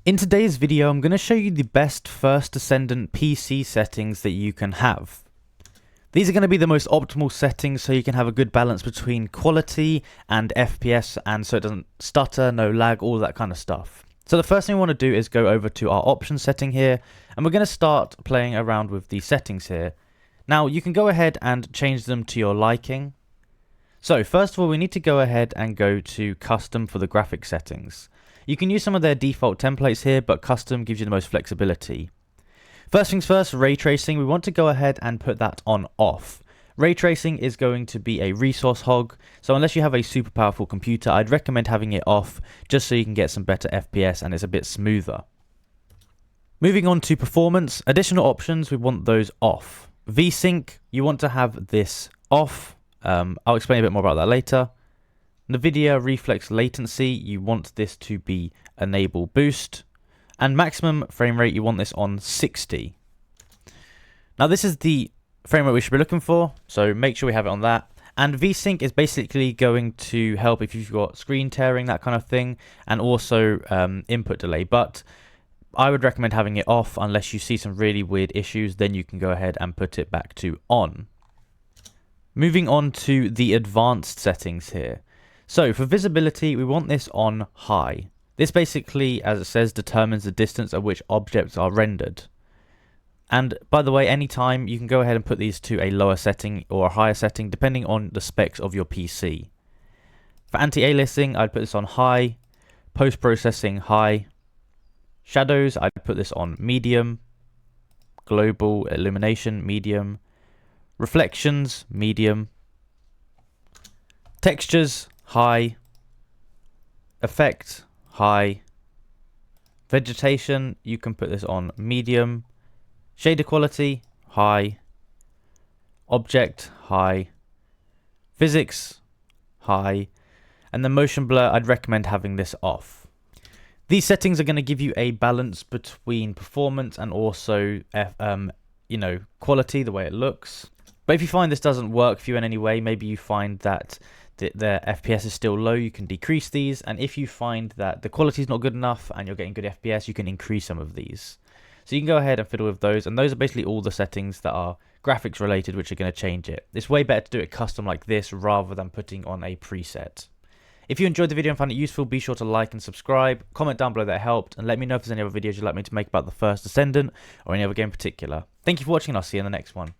In today's video, I'm going to show you the best first Descendant PC settings that you can have. These are going to be the most optimal settings so you can have a good balance between quality and FPS, and so it doesn't stutter, no lag, all that kind of stuff. So the first thing we want to do is go over to our options setting here, and we're going to start playing around with the settings here. Now you can go ahead and change them to your liking. So first of all, we need to go ahead and go to custom for the graphic settings. You can use some of their default templates here, but custom gives you the most flexibility. First things first, ray tracing, we want to go ahead and put that on off. Ray tracing is going to be a resource hog, so unless you have a super powerful computer, I'd recommend having it off just so you can get some better FPS and it's a bit smoother. Moving on to performance, additional options, we want those off. VSync, you want to have this off. I'll explain a bit more about that later. NVIDIA reflex latency, you want this to be enable boost. And maximum frame rate, you want this on 60. Now this is the frame rate we should be looking for, so make sure we have it on that. And VSync is basically going to help if you've got screen tearing, that kind of thing, and also input delay. But I would recommend having it off unless you see some really weird issues, then you can go ahead and put it back to on. Moving on to the advanced settings here. So for visibility, we want this on high. This basically, as it says, determines the distance at which objects are rendered. And by the way, anytime you can go ahead and put these to a lower setting or a higher setting, depending on the specs of your PC. For anti-aliasing, I'd put this on high. Post-processing, high. Shadows, I'd put this on medium. Global illumination, medium. Reflections, medium. Textures, high. Effect, high. Vegetation, you can put this on medium. Shader quality, high. Object, high. Physics, high. And the motion blur, I'd recommend having this off. These settings are going to give you a balance between performance and also quality, the way it looks. But if you find this doesn't work for you in any way, maybe you find that the FPS is still low, you can decrease these. And if you find that the quality is not good enough and you're getting good FPS, you can increase some of these. So you can go ahead and fiddle with those. And those are basically all the settings that are graphics related, which are going to change it. It's way better to do it custom like this rather than putting on a preset. If you enjoyed the video and found it useful, be sure to like and subscribe. Comment down below that helped. And let me know if there's any other videos you'd like me to make about the first Descendant or any other game in particular. Thank you for watching and I'll see you in the next one.